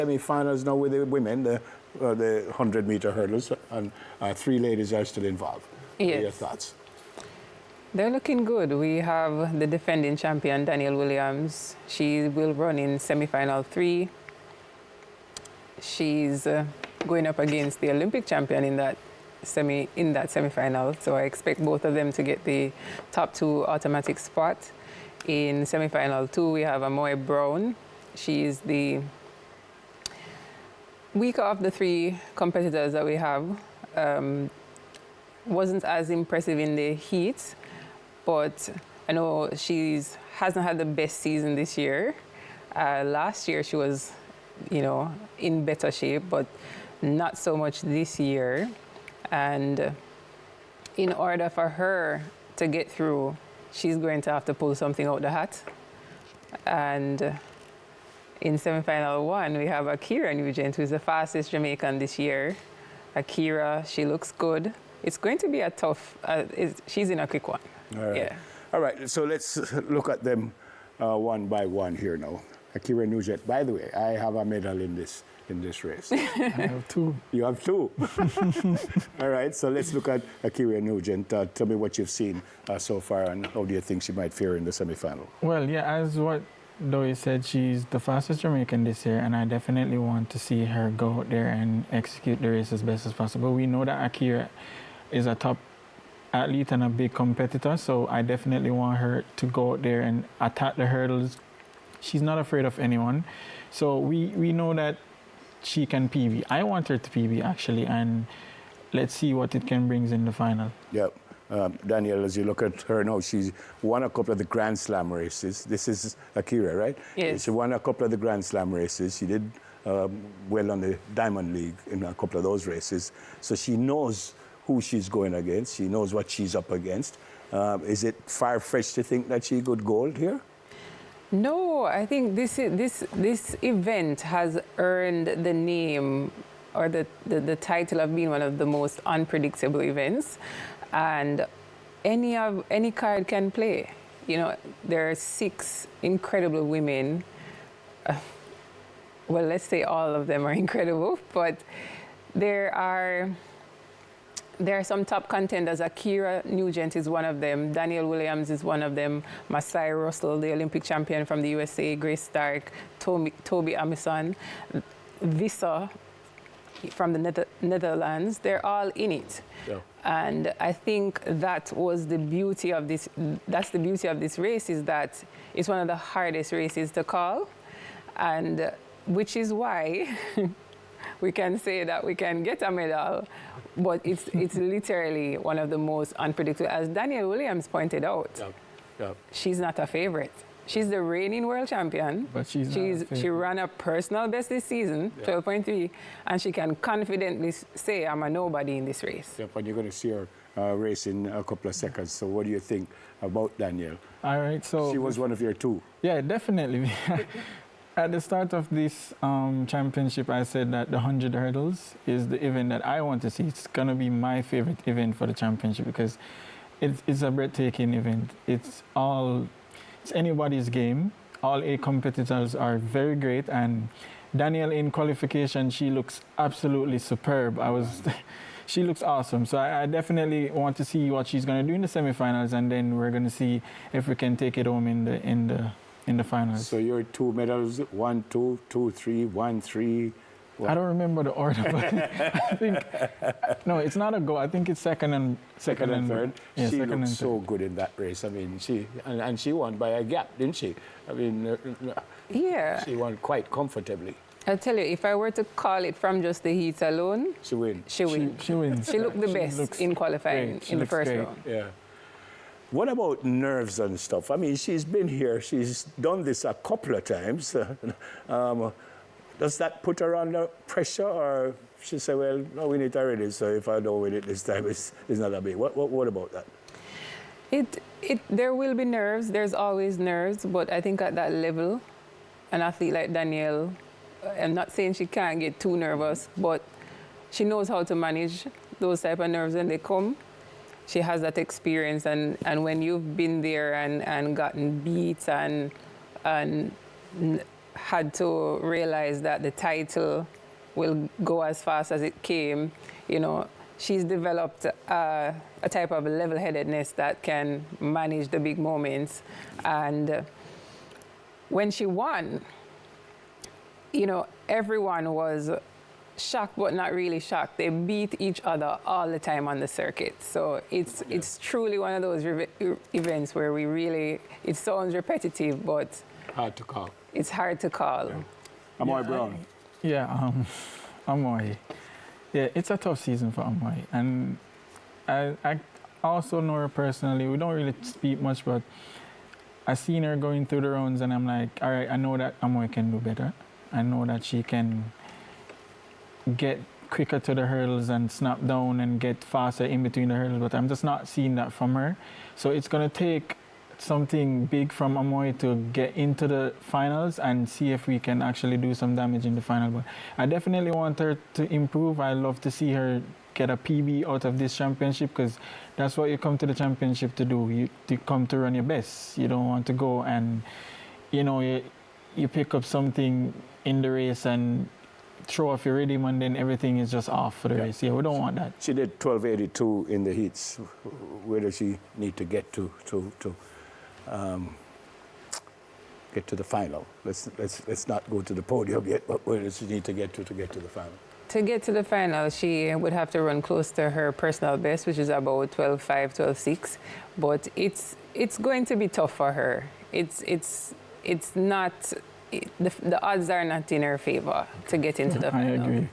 Semi-finals now with the women, the 100-meter hurdles, and 3 ladies are still involved. Yes. What are your thoughts? They're looking good. We have the defending champion, Danielle Williams. She will run in semi-final 3. She's going up against the Olympic champion in that semi-final. So I expect both of them to get the top 2 automatic spot. In semi-final 2, we have Amoy Brown. She's the weaker of the 3 competitors that we have. Wasn't as impressive in the heat, but I know hasn't had the best season this year. Last year she was, in better shape, but not so much this year. And in order for her to get through, she's going to have to pull something out the hat. And in semi-final 1, we have Ackera Nugent, who's the fastest Jamaican this year. Ackera, she looks good. It's going to be a tough, she's in a quick one. All right. Yeah. All right, so let's look at them one by one here now. Ackera Nugent, by the way, I have a medal in this race. I have 2. You have 2. All right, so let's look at Ackera Nugent. Tell me what you've seen so far, and how do you think she might fare in the semi-final? Well, yeah, as what Doi said, she's the fastest Jamaican this year, and I definitely want to see her go out there and execute the race as best as possible. We know that Ackera is a top athlete and a big competitor, so I definitely want her to go out there and attack the hurdles. She's not afraid of anyone, so we know that she can PB. I want her to PB, actually, and let's see what it can bring in the final. Yep. Danielle, as you look at her now, she's won a couple of the Grand Slam races. This is Ackera, right? Yes. She won a couple of the Grand Slam races. She did well on the Diamond League in a couple of those races. So she knows who she's going against. She knows what she's up against. Is it far-fetched to think that she could gold here? No, I think this event has earned the name or the title of being one of the most unpredictable events. And any card can play. There are 6 incredible women. Well, let's say all of them are incredible, but there are some top contenders. Ackera Nugent is one of them. Danielle Williams is one of them. Masai Russell, the Olympic champion from the USA. Grace Stark, Toby Amison, Vissa from the Netherlands. They're all in it. Yeah. And I think that was the beauty of this. That's the beauty of this race, is that it's one of the hardest races to call, and which is why we can say that we can get a medal, but it's literally one of the most unpredictable. As Danielle Williams pointed out, she's not a favorite. She's the reigning world champion. But she ran a personal best this season, 12.3, and she can confidently say, I'm a nobody in this race. Yep, and you're going to see her race in a couple of seconds. So what do you think about Danielle? All right, so... She was one of your 2. Yeah, definitely. At the start of this championship, I said that the 100 hurdles is the event that I want to see. It's going to be my favorite event for the championship because it's a breathtaking event. It's anybody's game. All 8 competitors are very great, and Danielle in qualification, she looks absolutely superb. She looks awesome. So I definitely want to see what she's going to do in the semifinals, and then we're going to see if we can take it home in the finals. So your 2 medals, 1, 2, 2, 3, 1, 3. I don't remember the order, but I think no, it's not a go. I think it's second and third. Yeah, she second looked and so good in that race. I mean, she won by a gap, didn't she? I mean, yeah, she won quite comfortably. I'll tell you, if I were to call it from just the heats alone, she wins. She wins. She wins. She looked the best in qualifying in the first round. Yeah. What about nerves and stuff? I mean, she's been here. She's done this a couple of times. Does that put her under pressure, or she say, well, no, we need it already, so if I don't win it this time, it's not that big. What about that? There will be nerves. There's always nerves, but I think at that level, an athlete like Danielle, I'm not saying she can't get too nervous, but she knows how to manage those type of nerves when they come. She has that experience, and when you've been there and gotten beats and had to realize that the title will go as fast as it came. You know, she's developed a type of level-headedness that can manage the big moments. And when she won, you know, everyone was shocked, but not really shocked. They beat each other all the time on the circuit. So it's truly one of those events where we really, it sounds repetitive, but hard to call. It's hard to call. Yeah. Amoy Brown. Amoy. Yeah, it's a tough season for Amoy. And I also know her personally. We don't really speak much, but I seen her going through the rounds and I'm like, all right, I know that Amoy can do better. I know that she can get quicker to the hurdles and snap down and get faster in between the hurdles, but I'm just not seeing that from her. So it's going to take something big from Amoy to get into the finals and see if we can actually do some damage in the final. But I definitely want her to improve. I love to see her get a PB out of this championship, because that's what you come to the championship to do. You come to run your best. You don't want to go and, you know, you pick up something in the race and throw off your rhythm and then everything is just off for the race. Yeah, we don't want that. She did 12:82 in the heats. Where does she need to get to get to the final? Let's not go to the podium yet, but where does she need to get to the final? To get to the final, she would have to run close to her personal best, which is about 12:5, 12:6. But it's going to be tough for her. It's not. The odds are not in her favor to get into the final. I agree.